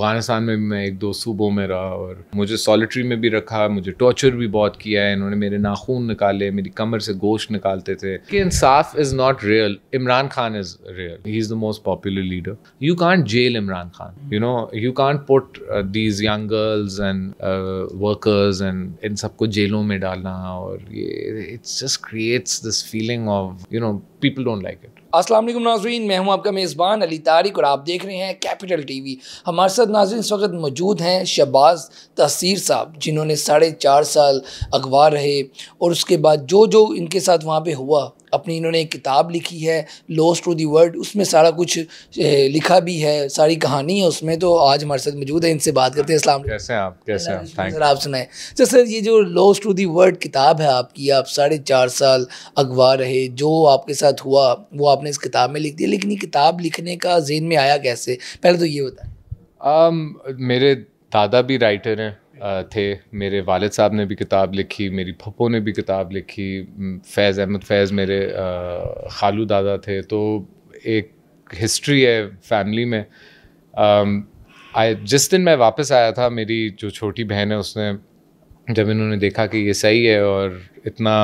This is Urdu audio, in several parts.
افغانستان میں بھی میں 1-2 صوبوں میں رہا اور مجھے سالیٹری میں بھی رکھا, مجھے ٹارچر بھی بہت کیا ہے, انہوں نے میرے ناخون نکالے, میری کمر سے گوشت نکالتے تھے. کہ Insaf is not real. Imran Khan is real, he is the most popular leader. You can't jail Imran Khan, you can't put these young girls and workers and ان سب کو جیلوں میں ڈالنا, اور یہ it's just creates this feeling of people don't like it. السلام علیکم ناظرین, میں ہوں آپ کا میزبان علی طارق اور آپ دیکھ رہے ہیں کیپٹل ٹی وی. ہمارے ساتھ ناظرین اس وقت موجود ہیں شہباز تحصیر صاحب, جنہوں نے 4.5 سال اغوا رہے اور اس کے بعد جو ان کے ساتھ وہاں پہ ہوا, اپنی انہوں نے ایک کتاب لکھی ہے لاسٹ ٹو دی ورلڈ, اس میں سارا کچھ لکھا بھی ہے, ساری کہانی ہے اس میں. تو آج ہمارے ساتھ موجود ہیں, ان سے بات کرتے ہیں. السلام علیکم. کیسے ہیں آپ؟ سر آپ سنائیں. سر یہ جو لاسٹ ٹو دی ورلڈ کتاب ہے آپ کی, آپ 4.5 سال اغوا رہے, جو آپ کے ساتھ ہوا وہ آپ نے اس کتاب میں لکھ دیا, لیکن یہ کتاب لکھنے کا ذہن میں آیا کیسے, پہلے تو یہ بتائیں. میرے دادا بھی رائٹر ہیں تھے, میرے والد صاحب نے بھی کتاب لکھی, میری پھپھو نے بھی کتاب لکھی, فیض احمد فیض میرے خالو دادا تھے. تو ایک ہسٹری ہے فیملی میں. جس دن میں واپس آیا تھا, میری جو چھوٹی بہن ہے اس نے, جب انہوں نے دیکھا کہ یہ صحیح ہے اور اتنا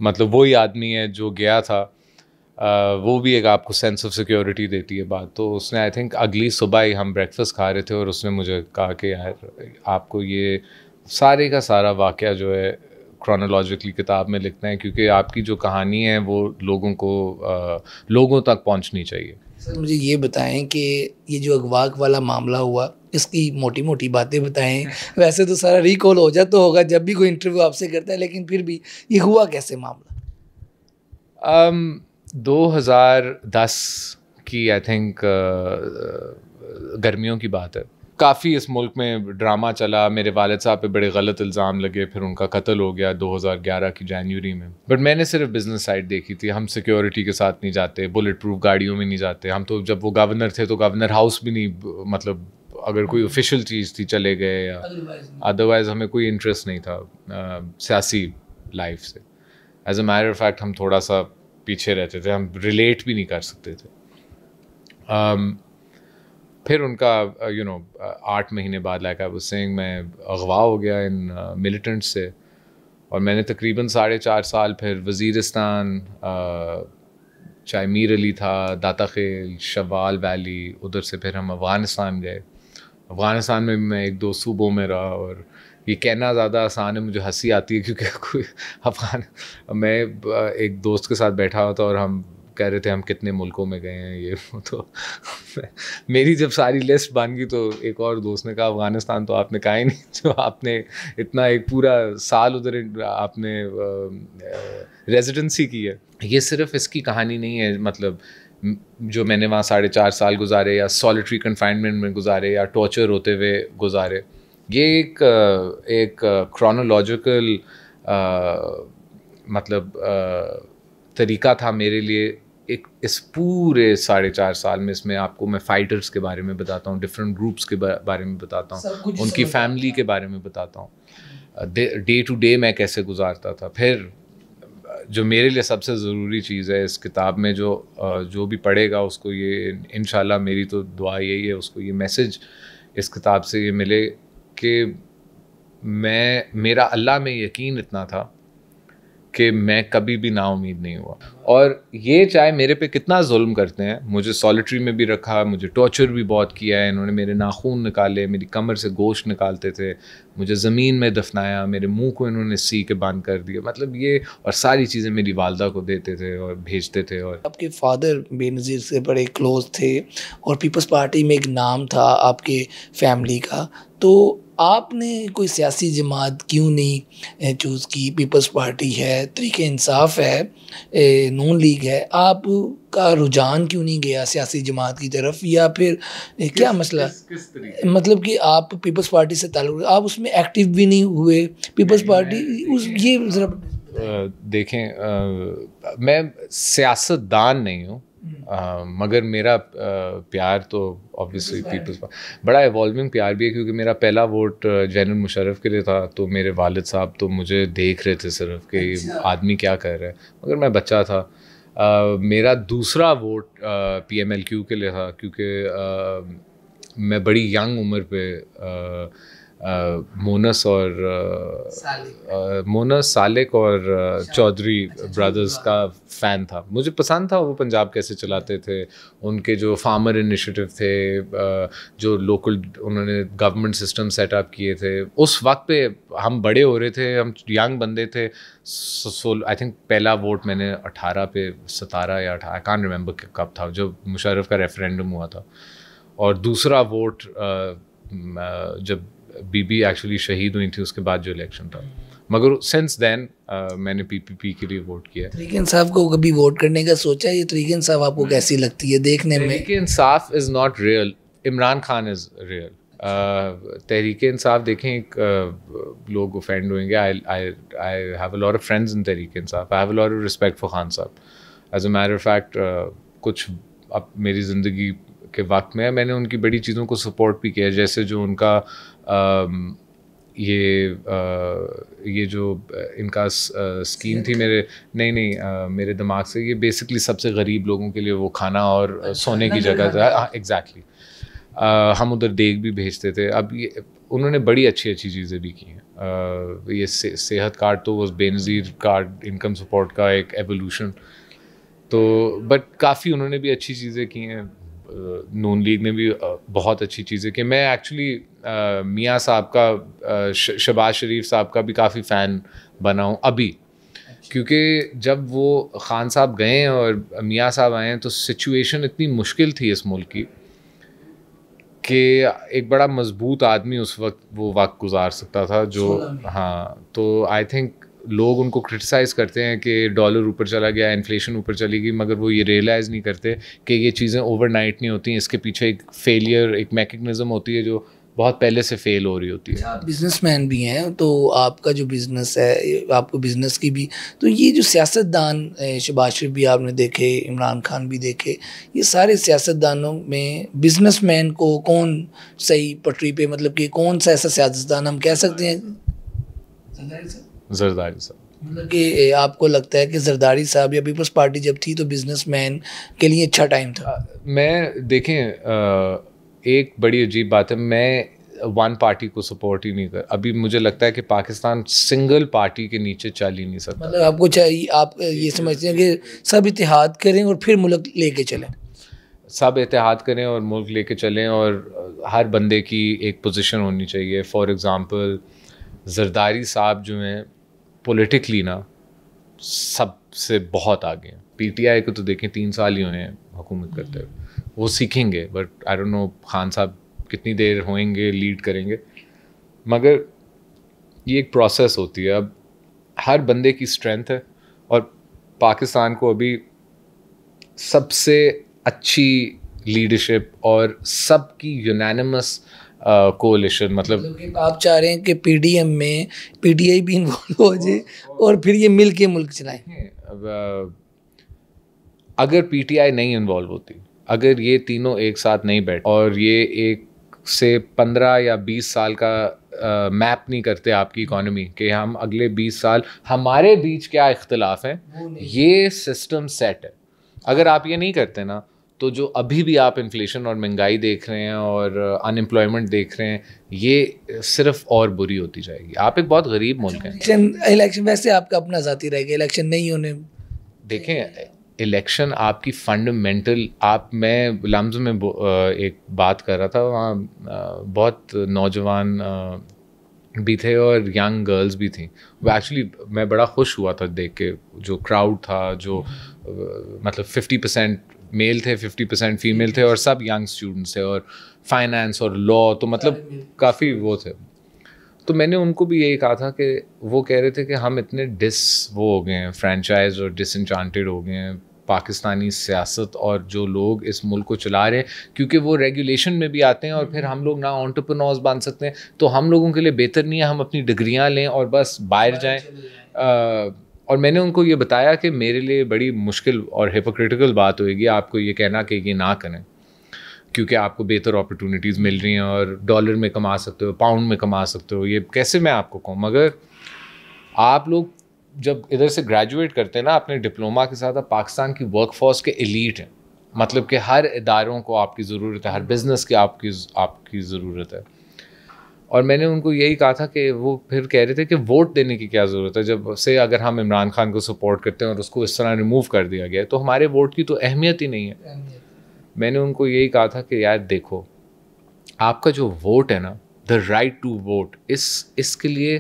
مطلب وہی آدمی ہے جو گیا تھا, وہ بھی ایک آپ کو سینس آف سیکیورٹی دیتی ہے بات. تو اس نے آئی تھنک اگلی صبح ہی ہم بریک فاسٹ کھا رہے تھے اور اس نے مجھے کہا کہ یار آپ کو یہ سارے کا سارا واقعہ جو ہے کرونالوجیکلی کتاب میں لکھنا ہے, کیونکہ آپ کی جو کہانی ہے وہ لوگوں تک پہنچنی چاہیے. سر مجھے یہ بتائیں کہ یہ جو اغوا والا معاملہ ہوا, اس کی موٹی موٹی باتیں بتائیں. ویسے تو سارا ریکال ہو جاتا ہوگا جب بھی کوئی انٹرویو آپ سے کرتا ہے, لیکن پھر بھی یہ ہوا کیسے معاملہ؟ 2010 کی آئی تھنک گرمیوں کی بات ہے. کافی اس ملک میں ڈرامہ چلا, میرے والد صاحب پہ بڑے غلط الزام لگے, پھر ان کا قتل ہو گیا 2011 کی جنوری میں. بٹ میں نے صرف بزنس سائڈ دیکھی تھی. ہم سیکیورٹی کے ساتھ نہیں جاتے, بلٹ پروف گاڑیوں میں نہیں جاتے. ہم تو جب وہ گورنر تھے تو گورنر ہاؤس بھی نہیں, مطلب اگر کوئی آفیشیل چیز تھی چلے گئے, یا ادروائز ہمیں کوئی انٹرسٹ نہیں تھا سیاسی لائف سے. As a matter of fact ہم تھوڑا سا پیچھے رہتے تھے, ہم ریلیٹ بھی نہیں کر سکتے تھے. پھر ان کا 8 مہینے بعد لائک آئی واز سیئنگ میں اغوا ہو گیا ان ملیٹنٹ سے, اور میں نے تقریباً 4.5 سال پھر وزیرستان, چاہے میر علی تھا, داتا خیل, شوال ویلی, ادھر سے پھر ہم افغانستان گئے. افغانستان میں بھی میں 1-2 صوبوں میں رہا, اور یہ کہنا زیادہ آسان ہے, مجھے ہنسی آتی ہے کیونکہ میں ایک دوست کے ساتھ بیٹھا ہوا تھا اور ہم کہہ رہے تھے ہم کتنے ملکوں میں گئے ہیں یہ. تو میری جب ساری لسٹ بن گئی تو ایک اور دوست نے کہا افغانستان تو آپ نے کہا ہی نہیں, جو آپ نے اتنا ایک پورا سال ادھر آپ نے ریزیڈنسی کی ہے. یہ صرف اس کی کہانی نہیں ہے, مطلب جو میں نے وہاں 4.5 سال گزارے, یا سالیٹری کنفائنمنٹ میں گزارے, یا ٹارچر ہوتے ہوئے گزارے, یہ ایک کرونالوجیکل مطلب طریقہ تھا میرے لیے. ایک اس پورے 4.5 سال میں, اس میں آپ کو میں فائٹرز کے بارے میں بتاتا ہوں, ڈفرینٹ گروپس کے بارے میں بتاتا ہوں, ان کی فیملی کے بارے میں بتاتا ہوں, ڈے ٹو ڈے میں کیسے گزارتا تھا. پھر جو میرے لیے سب سے ضروری چیز ہے اس کتاب میں, جو بھی پڑھے گا اس کو یہ انشاءاللہ میری تو دعا یہی ہے, اس کو یہ میسج اس کتاب سے یہ ملے کہ میرا اللہ میں یقین اتنا تھا کہ میں کبھی بھی نا امید نہیں ہوا. اور یہ چاہے میرے پہ کتنا ظلم کرتے ہیں, مجھے سالیٹری میں بھی رکھا, مجھے ٹارچر بھی بہت کیا ہے, انہوں نے میرے ناخون نکالے, میری کمر سے گوشت نکالتے تھے, مجھے زمین میں دفنایا, میرے منہ کو انہوں نے سی کے بند کر دیا, مطلب یہ, اور ساری چیزیں میری والدہ کو دیتے تھے اور بھیجتے تھے. اور آپ کے فادر بے نظیر سے بڑے کلوز تھے, اور پیپلز پارٹی میں ایک نام تھا آپ کے فیملی کا, تو آپ نے کوئی سیاسی جماعت کیوں نہیں چوز کی؟ پیپلز پارٹی ہے, تحریک انصاف ہے, نون لیگ ہے, آپ کا رجحان کیوں نہیں گیا سیاسی جماعت کی طرف؟ یا پھر کیا مسئلہ, مطلب کہ آپ پیپلز پارٹی سے تعلق, آپ اس میں ایکٹیو بھی نہیں ہوئے پیپلز پارٹی, یہ ذرا دیکھیں, میں سیاست دان نہیں ہوں, مگر میرا پیار تو آبویسلی پیپلز بڑا ایوالونگ پیار بھی ہے, کیونکہ میرا پہلا ووٹ جنرل مشرف کے لیے تھا. تو میرے والد صاحب تو مجھے دیکھ رہے تھے صرف کہ آدمی کیا کر رہا ہے, مگر میں بچہ تھا. میرا دوسرا ووٹ PMLQ کے لیے تھا, کیونکہ میں بڑی ینگ عمر پہ مونس سالک اور چودھری برادرز کا فین تھا. مجھے پسند تھا وہ پنجاب کیسے چلاتے تھے, ان کے جو فارمر انیشیٹو تھے, جو لوکل انہوں نے گورنمنٹ سسٹم سیٹ اپ کیے تھے. اس وقت پہ ہم بڑے ہو رہے تھے, ہم ینگ بندے تھے. آئی تھنک پہلا ووٹ میں نے 18 پہ 17 یا 18 آئی کانٹ ریمبر کب تھا, جب مشرف کا ریفرینڈم ہوا تھا. اور دوسرا ووٹ جب بی بی ایکچولی شہید ہوئی تھی اس کے بعد جو الیکشن تھا. مگر سنس دین میں نے پی پی پی کے لیے ووٹ کیا. تحریک انصاف کو کبھی ووٹ کرنے کا سوچا؟ یہ تحریک انصاف آپ کو کیسی لگتی ہے دیکھنے میں؟ Tehreek Insaf is not real, Imran Khan is real. Tehreek Insaf دیکھیں, ایک لوگ اوفینڈ ہوئیں گے. I have a lot of friends in Tehreek Insaf. I have a lot of respect for Khan صاحب. As a matter of fact کچھ اب میری زندگی کے وقت میں نے ان کی بڑی چیزوں کو سپورٹ بھی کیا, جیسے جو ان کا یہ جو ان کا اسکیم تھی میرے دماغ سے, یہ بیسکلی سب سے غریب لوگوں کے لیے وہ کھانا اور سونے کی جگہ تھا. ایگزیکٹلی, ہم ادھر دیگ بھی بھیجتے تھے. اب یہ انہوں نے بڑی اچھی چیزیں بھی کی ہیں. یہ صحت کارڈ تو وہ بے نظیر کارڈ, انکم سپورٹ کا ایک ایوولوشن. تو بٹ کافی انہوں نے بھی اچھی چیزیں کی ہیں. نون لیگ نے بھی بہت اچھی چیزیں کی. میں ایکچولی میاں صاحب کا, شہباز شریف صاحب کا بھی کافی فین بنا ہوں ابھی, کیونکہ جب وہ خان صاحب گئے اور میاں صاحب آئے ہیں تو سچویشن اتنی مشکل تھی اس ملک کی کہ ایک بڑا مضبوط آدمی اس وقت وہ وقت گزار سکتا تھا جو. ہاں, تو آئی تھنک لوگ ان کو کرٹیسائز کرتے ہیں کہ ڈالر اوپر چلا گیا, انفلیشن اوپر چلی گئی, مگر وہ یہ ریئلائز نہیں کرتے کہ یہ چیزیں اوور نائٹ نہیں ہوتی ہیں. اس کے پیچھے ایک فیلئر, ایک میکنزم ہوتی ہے جو بہت پہلے سے فیل ہو رہی ہوتی ہے. آپ بزنس مین بھی ہیں, تو آپ کا جو بزنس ہے, آپ کو بزنس کی بھی, تو یہ جو سیاست دان شہباز شریف بھی آپ نے دیکھے, عمران خان بھی دیکھے, یہ سارے سیاست دانوں میں بزنس مین کو کون صحیح پٹری پہ, مطلب کہ کون سا ایسا سیاست دان ہم کہہ سکتے ہیں؟ زرداری صاحب. مطلب کہ آپ کو لگتا ہے کہ زرداری صاحب یا پیپلز پارٹی جب تھی تو بزنس مین کے لیے اچھا ٹائم تھا؟ میں دیکھیں, ایک بڑی عجیب بات ہے, میں ون پارٹی کو سپورٹ ہی نہیں کر. ابھی مجھے لگتا ہے کہ پاکستان سنگل پارٹی کے نیچے چل ہی نہیں سکتا. مطلب آپ کو چاہیے, آپ یہ سمجھتے ہیں کہ سب اتحاد کریں اور پھر ملک لے کے چلیں؟ سب اتحاد کریں اور ملک لے کے چلیں, اور ہر بندے کی ایک پوزیشن ہونی چاہیے. فار ایگزامپل زرداری صاحب جو ہیں پولیٹکلی نا سب سے بہت آگے ہیں. پی ٹی آئی کو تو دیکھیں 3 سال ہی ہوئے ہیں حکومت کرتے ہوئے, وہ سیکھیں گے. But I don't know Khan صاحب کتنی دیر ہوئیں گے لیڈ کریں گے, مگر یہ ایک پروسیس ہوتی ہے. اب ہر بندے کی اسٹرینتھ ہے, اور پاکستان کو ابھی سب سے اچھی لیڈرشپ اور سب کی یونینمس کولیشن, مطلب آپ چاہ رہے ہیں کہ پی ڈی ایم میں پی ٹی آئی بھی انوالو ہو جائے اور پھر یہ مل کے ملک چلائیں. اگر پی ٹی آئی نہیں انوالو ہوتی, اگر یہ تینوں ایک ساتھ نہیں بیٹھ اور یہ ایک سے 15 یا 20 سال کا میپ نہیں کرتے آپ کی اکانومی کہ ہم اگلے 20 سال ہمارے بیچ کیا اختلاف ہیں, یہ سسٹم سیٹ ہے. اگر آپ یہ نہیں کرتے نا, تو جو ابھی بھی آپ انفلیشن اور مہنگائی دیکھ رہے ہیں اور ان امپلائمنٹ دیکھ رہے ہیں, یہ صرف اور بری ہوتی جائے گی. آپ ایک بہت غریب ملک ہیں. الیکشن ویسے آپ کا اپنا ذاتی رہے گا, الیکشن نہیں ہونے, دیکھیں الیکشن آپ کی فنڈامنٹل, میں لمز میں ایک بات کر رہا تھا, وہاں بہت نوجوان بھی تھے اور ینگ گرلز بھی تھیں. وہ ایکچولی میں بڑا خوش ہوا تھا دیکھ کے, جو کراؤڈ تھا, جو مطلب 50% میل تھے 50% فیمیل تھے, اور سب ینگ اسٹوڈنٹس تھے, اور فائنانس اور لا, تو مطلب کافی وہ تھے. تو میں نے ان کو بھی یہی کہا تھا کہ وہ کہہ رہے تھے کہ ہم اتنے وہ ہو گئے ہیں, فرینچائز اور ڈس انچانٹیڈ ہو گئے ہیں پاکستانی سیاست اور جو لوگ اس ملک کو چلا رہے ہیں, کیونکہ وہ ریگولیشن میں بھی آتے ہیں, اور پھر ہم لوگ نہ انٹرپرنورز بن سکتے ہیں. تو ہم لوگوں کے لیے بہتر نہیں ہے ہم اپنی ڈگریاں لیں اور بس باہر جائیں. اور میں نے ان کو یہ بتایا کہ میرے لیے بڑی مشکل اور ہیپوکریٹیکل بات ہوئے گی آپ کو یہ کہنا کہ یہ نہ کریں, کیونکہ آپ کو بہتر اپرچونیٹیز مل رہی ہیں اور ڈالر میں کما سکتے ہو, پاؤنڈ میں کما سکتے ہو. یہ کیسے میں آپ کو کہوں, مگر آپ لوگ جب ادھر سے گریجویٹ کرتے ہیں نا اپنے ڈپلوما کے ساتھ, آپ پاکستان کی ورک فورس کے ایلیٹ ہیں. مطلب کہ ہر اداروں کو آپ کی ضرورت ہے, ہر بزنس کی آپ کی ضرورت ہے. اور میں نے ان کو یہی کہا تھا کہ وہ پھر کہہ رہے تھے کہ ووٹ دینے کی کیا ضرورت ہے, جب سے اگر ہم عمران خان کو سپورٹ کرتے ہیں اور اس کو اس طرح ریموو کر دیا گیا تو ہمارے ووٹ کی تو اہمیت ہی نہیں ہے. میں نے ان کو یہی کہا تھا کہ یار دیکھو, آپ کا جو ووٹ ہے نا, دا رائٹ ٹو ووٹ, اس کے لیے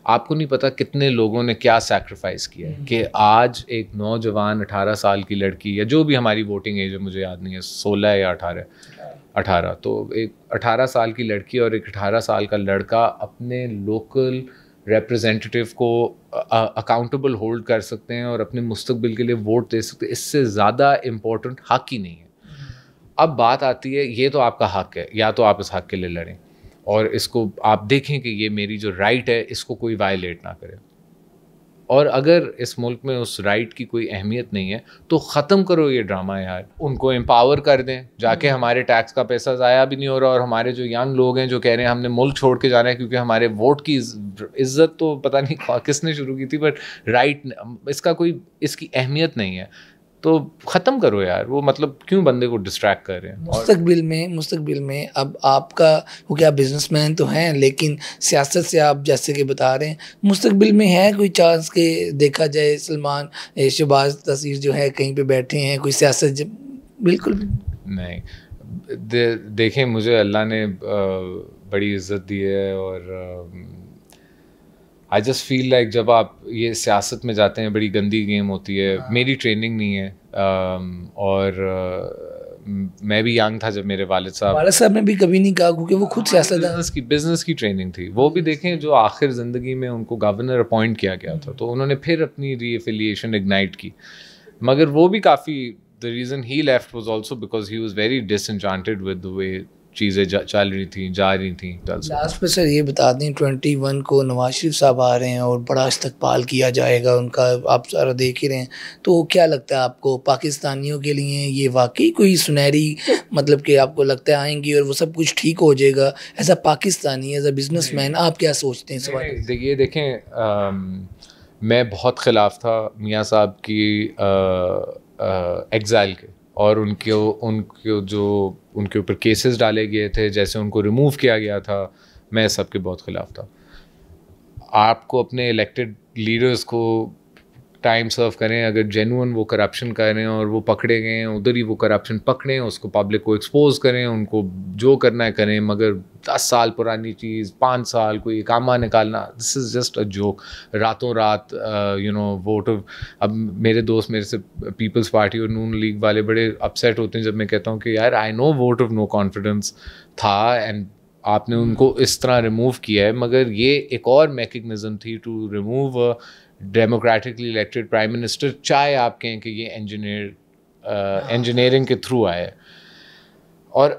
آپ کو نہیں پتا کتنے لوگوں نے کیا سیکریفائس کیا ہے کہ آج ایک نوجوان 18 سال کی لڑکی, یا جو بھی ہماری ووٹنگ ایج ہے مجھے یاد نہیں ہے 16 یا 18, تو ایک 18 سال کی لڑکی اور ایک 18 سال کا لڑکا اپنے لوکل ریپرزینٹیٹیو کو اکاؤنٹیبل ہولڈ کر سکتے ہیں اور اپنے مستقبل کے لیے ووٹ دے سکتے ہیں. اس سے زیادہ امپورٹنٹ حق ہی نہیں ہے. اب بات آتی ہے, یہ تو آپ کا حق ہے, یا تو آپ اس حق کے لیے لڑیں اور اس کو آپ دیکھیں کہ یہ میری جو رائٹ ہے اس کو کوئی وائلیٹ نہ کرے, اور اگر اس ملک میں اس رائٹ کی کوئی اہمیت نہیں ہے تو ختم کرو یہ ڈرامہ یار. ان کو امپاور کر دیں جا کے, ہمارے ٹیکس کا پیسہ ضائع بھی نہیں ہو رہا, اور ہمارے جو ینگ لوگ ہیں جو کہہ رہے ہیں ہم نے ملک چھوڑ کے جانا ہے کیونکہ ہمارے ووٹ کی عزت تو پتہ نہیں کس نے شروع کی تھی, بٹ رائٹ اس کی اہمیت نہیں ہے, تو ختم کرو یار. وہ مطلب کیوں بندے کو ڈسٹریکٹ کر رہے ہیں. مستقبل میں اب آپ کا, کیونکہ آپ بزنس مین تو ہیں لیکن سیاست سے آپ جیسے کہ بتا رہے ہیں, مستقبل میں ہے کوئی چانس کہ دیکھا جائے سلمان شہباز تصویر جو ہے کہیں پہ بیٹھے ہیں, کوئی سیاست؟ بالکل نہیں. دیکھیں مجھے اللہ نے بڑی عزت دی ہے, اور آئی جسٹ فیل لائک جب آپ یہ سیاست میں جاتے ہیں بڑی گندی گیم ہوتی ہے. میری ٹریننگ نہیں ہے, اور میں بھی ینگ تھا جب میرے والد صاحب نے بھی کبھی نہیں کہا, کیونکہ وہ خود سیاست بزنس کی ٹریننگ تھی. وہ بھی دیکھیں جو آخر زندگی میں ان کو گورنر اپوائنٹ کیا گیا تھا, تو انہوں نے پھر اپنی ری ایفیلیشن اگنائٹ کی, مگر وہ بھی کافی the reason he left was also because he was very disenchanted with the way چیزیں چل رہی تھیں, جا رہی تھیں. لاسٹ پہ سر یہ بتا دیں 21 کو نواز شریف صاحب آ رہے ہیں اور بڑا استقبال کیا جائے گا ان کا, آپ سارا دیکھ ہی رہے ہیں, تو کیا لگتا ہے آپ کو پاکستانیوں کے لیے یہ واقعی کوئی سنہری, مطلب کہ آپ کو لگتا ہے آئیں گی اور وہ سب کچھ ٹھیک ہو جائے گا؟ As a Pakistani, as a business man آپ کیا سوچتے ہیں اس بارے؟ یہ دیکھیں, میں بہت خلاف تھا میاں صاحب کی ایگزائل کے, اور ان کے جو ان کے اوپر کیسز ڈالے گئے تھے, جیسے ان کو ریموو کیا گیا تھا, میں سب کے بہت خلاف تھا. آپ کو اپنے الیکٹڈ لیڈرز کو ٹائم سرو کریں, اگر جینوئن وہ کرپشن کر رہے ہیں اور وہ پکڑے گئے ہیں ادھر ہی وہ کرپشن پکڑیں, اس کو پبلک کو ایکسپوز کریں, ان کو جو کرنا ہے کریں, مگر 10 سال پرانی چیز 5 سال کوئی اقامہ نکالنا, دس از جسٹ اے جوک. راتوں رات ووٹ, اب میرے دوست میرے سے پیپلز پارٹی اور نون لیگ والے بڑے اپسیٹ ہوتے ہیں جب میں کہتا ہوں کہ یار آئی نو ووٹ آف نو کانفیڈنس تھا اینڈ آپ نے ان کو اس طرح ریموو کیا ہے, مگر یہ ایک اور میکینزم تھی to remove democratically elected prime minister, چاہے آپ کہیں کہ یہ انجینئرنگ کے تھرو آئے. اور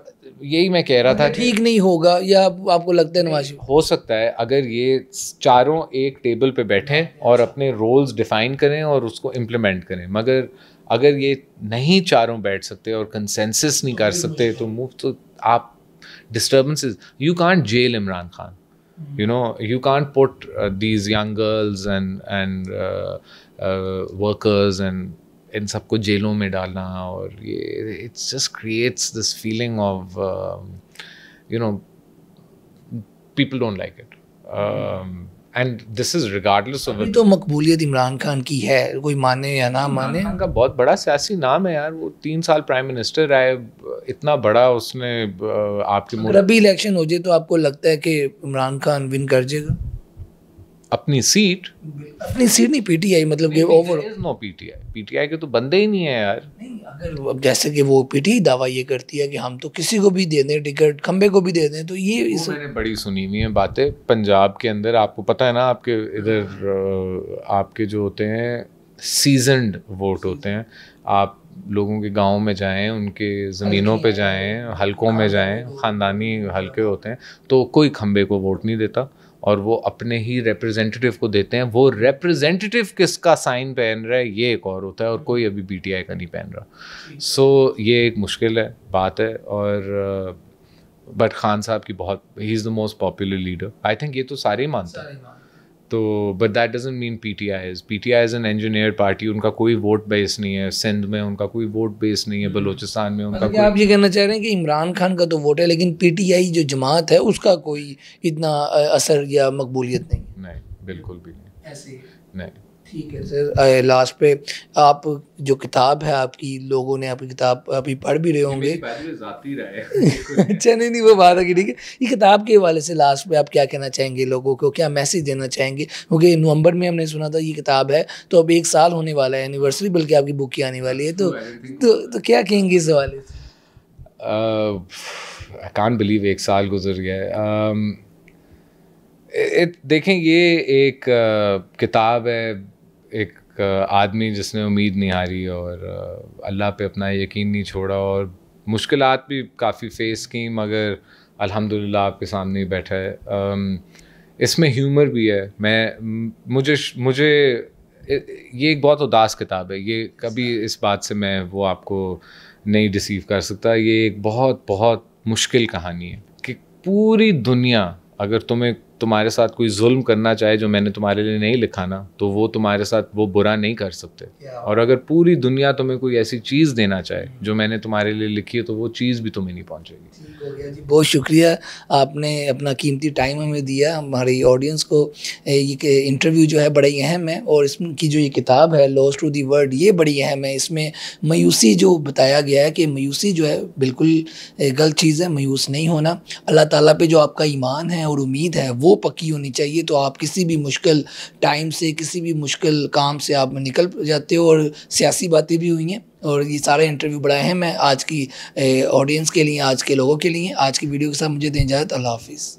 یہی میں کہہ رہا تھا ٹھیک نہیں ہوگا, یا آپ کو لگتا ہے نواز ہو سکتا ہے اگر یہ چاروں ایک ٹیبل پہ بیٹھیں اور اپنے رولز ڈیفائن کریں اور اس کو امپلیمنٹ کریں, مگر اگر یہ نہیں چاروں بیٹھ سکتے اور کنسنسس نہیں کر سکتے تو تو آپ disturbances, you can't jail Imran Khan, you can't put these young girls and workers and ان سب کو جیلوں میں ڈالنا, اور یہ it's just creates this feeling of people don't like it, and this is regardless of. تو مقبولیت عمران خان کی ہے, کوئی مانے یا نہ مانے, کا بہت بڑا سیاسی نام ہے یار, وہ 3 سال پرائم منسٹر رہے, اتنا بڑا اس نے آپ کے اگر ابھی الیکشن ہو جائے تو آپ کو لگتا ہے کہ عمران خان ون کر جائے گا اپنی سیٹ نہیں, پی ٹی آئی, مطلب کہ اوور نو پی ٹی آئی کے تو بندے ہی نہیں ہیں یار. نہیں, اگر جیسے کہ وہ پی ٹی آئی دعویٰ یہ کرتی ہے کہ ہم تو کسی کو بھی دے دیں ٹکٹ, کھمبے کو بھی دے دیں, تو یہ میں نے بڑی سنی ہوئی ہیں باتیں. پنجاب کے اندر آپ کو پتہ ہے نا, آپ کے ادھر آپ کے جو ہوتے ہیں سیزنڈ ووٹ ہوتے ہیں, آپ لوگوں کے گاؤں میں جائیں, ان کے زمینوں پہ جائیں, حلقوں میں جائیں, خاندانی حلقے ہوتے ہیں, تو کوئی کھمبے کو ووٹ نہیں دیتا, اور وہ اپنے ہی ریپرزینٹیٹیو کو دیتے ہیں. وہ ریپرزینٹیٹیو کس کا سائن پہن رہا ہے یہ ایک اور ہوتا ہے, اور کوئی ابھی پی ٹی آئی کا نہیں پہن رہا. سو یہ ایک مشکل ہے بات ہے, اور بٹ خان صاحب کی بہت, he is the most popular leader, I think یہ تو سارے ہی مانتے ہیں. تو but that doesn't mean P T I is an engineer party. ان کا کوئی ووٹ بیس نہیں ہے سندھ میں, ان کا کوئی ووٹ بیس نہیں ہے بلوچستان میں. ان کا آپ یہ کہنا چاہ رہے ہیں کہ عمران خان کا تو ووٹ ہے لیکن پی ٹی آئی جو جماعت ہے اس کا کوئی اتنا اثر یا مقبولیت نہیں؟ نہیں, بالکل بھی نہیں. ایسے نہیں. ٹھیک ہے سر. لاسٹ پہ آپ جو کتاب ہے آپ کی, لوگوں نے آپ کی کتاب ابھی پڑھ بھی رہے ہوں گے. اچھا نہیں وہ بات ہے. ٹھیک ہے, یہ کتاب کے حوالے سے لاسٹ پہ آپ کیا کہنا چاہیں گے لوگوں کو, کیا میسیج دینا چاہیں گے؟ کیونکہ نومبر میں ہم نے سنا تھا یہ کتاب ہے تو اب 1 سال ہونے والا ہے, اینیورسری بلکہ آپ کی بک کی آنے والی ہے, تو کیا کہیں گے اس حوالے سے؟ I can't believe 1 سال گزر گیا ہے. دیکھیں یہ ایک کتاب ہے ایک آدمی جس نے امید نہیں ہاری اور اللہ پہ اپنا یقین نہیں چھوڑا اور مشکلات بھی کافی فیس کی, مگر الحمدللہ آپ کے سامنے ہی بیٹھا ہے. اس میں ہیومر بھی ہے. مجھے یہ ایک بہت اداس کتاب ہے. یہ کبھی اس بات سے میں وہ آپ کو نہیں ڈسیو کر سکتا. یہ ایک بہت بہت مشکل کہانی ہے کہ پوری دنیا اگر تمہارے ساتھ کوئی ظلم کرنا چاہے جو میں نے تمہارے لیے نہیں لکھا نا, تو وہ تمہارے ساتھ وہ برا نہیں کر سکتے. اور اگر پوری دنیا تمہیں کوئی ایسی چیز دینا چاہے جو میں نے تمہارے لیے لکھی ہے تو وہ چیز بھی تمہیں نہیں پہنچے گی. ٹھیک ہو گیا جی, بہت شکریہ آپ نے اپنا قیمتی ٹائم ہمیں دیا. ہماری آڈینس کو یہ انٹرویو جو ہے بڑا ہی اہم ہے, اور اس کی جو یہ کتاب ہے لاسٹ ٹو دی ورلڈ یہ بڑی اہم ہے. اس میں مایوسی جو بتایا گیا ہے کہ مایوسی جو ہے بالکل غلط چیز ہے, مایوس نہیں ہونا. اللہ تعالیٰ پہ جو آپ کا ایمان ہے اور امید ہے وہ پکی ہونی چاہیے, تو آپ کسی بھی مشکل ٹائم سے کسی بھی مشکل کام سے آپ نکل جاتے ہو. اور سیاسی باتیں بھی ہوئی ہیں اور یہ سارا انٹرویو بڑا اہم ہے آج کی آڈینس کے لیے, آج کے لوگوں کے لیے. آج کی ویڈیو کے ساتھ مجھے دیں اجازت. اللہ حافظ.